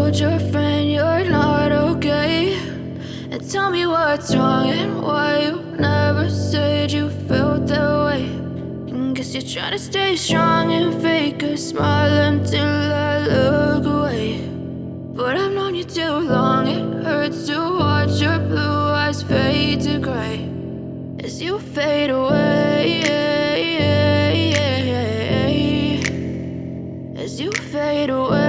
told your friend you're not okay, and tell me what's wrong and why you never said you felt that way. And guess you're trying to stay strong and fake a smile until I look away. But I've known you too long, it hurts to watch your blue eyes fade to gray as you fade away, as you fade away.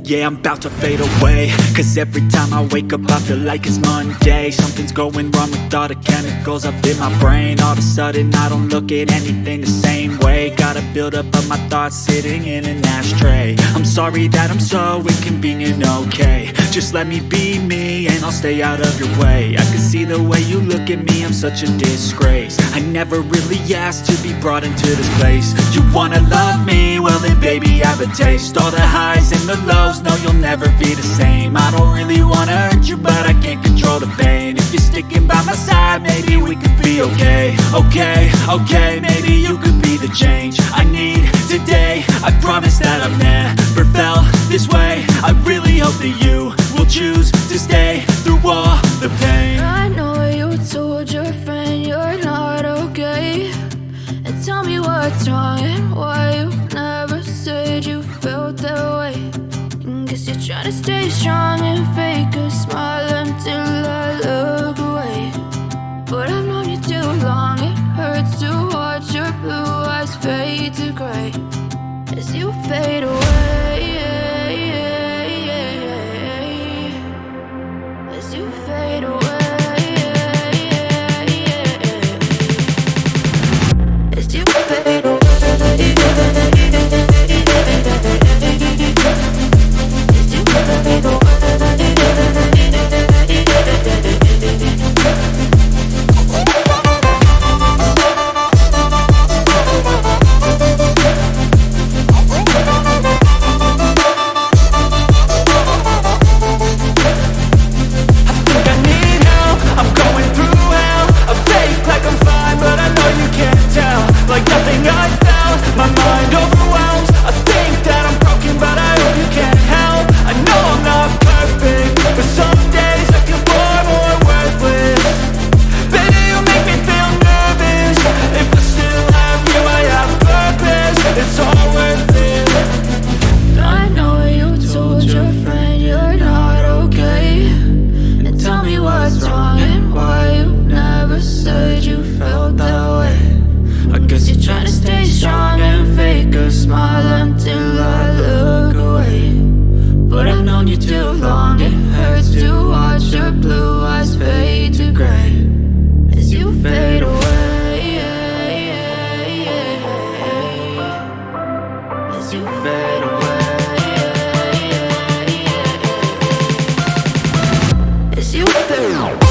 Yeah, I'm about to fade away, cause every time I wake up I feel like it's Monday. Something's going wrong with all the chemicals up in my brain. All of a sudden I don't look at anything the same way. Got a buildup of my thoughts sitting in an ashtray. I'm sorry that I'm so inconvenient, okay. Just let me be me and I'll stay out of your way. I can see the way you look at me, I'm such a disgrace. I never really asked to be brought into this place. You wanna love me? Well then baby, have a taste. All the highs and the lows, no, you'll never be the same. I don't really wanna hurt you, but I can't control the pain. If you're sticking by my side, maybe we could be okay. Okay, maybe you could be the change I need today. I promise that I've never felt this way. I really hope that you will choose to stay through all the pain. I know you told your friend you're not okay, and tell me what's wrong and why you never said you felt that way. Guess you're trying to stay strong and fake a smile until I look away. But I've known you too long, it hurts to watch your blue eyes fade to gray as you fade away, as you fade away, as you fade away. You fade away, as you fade away.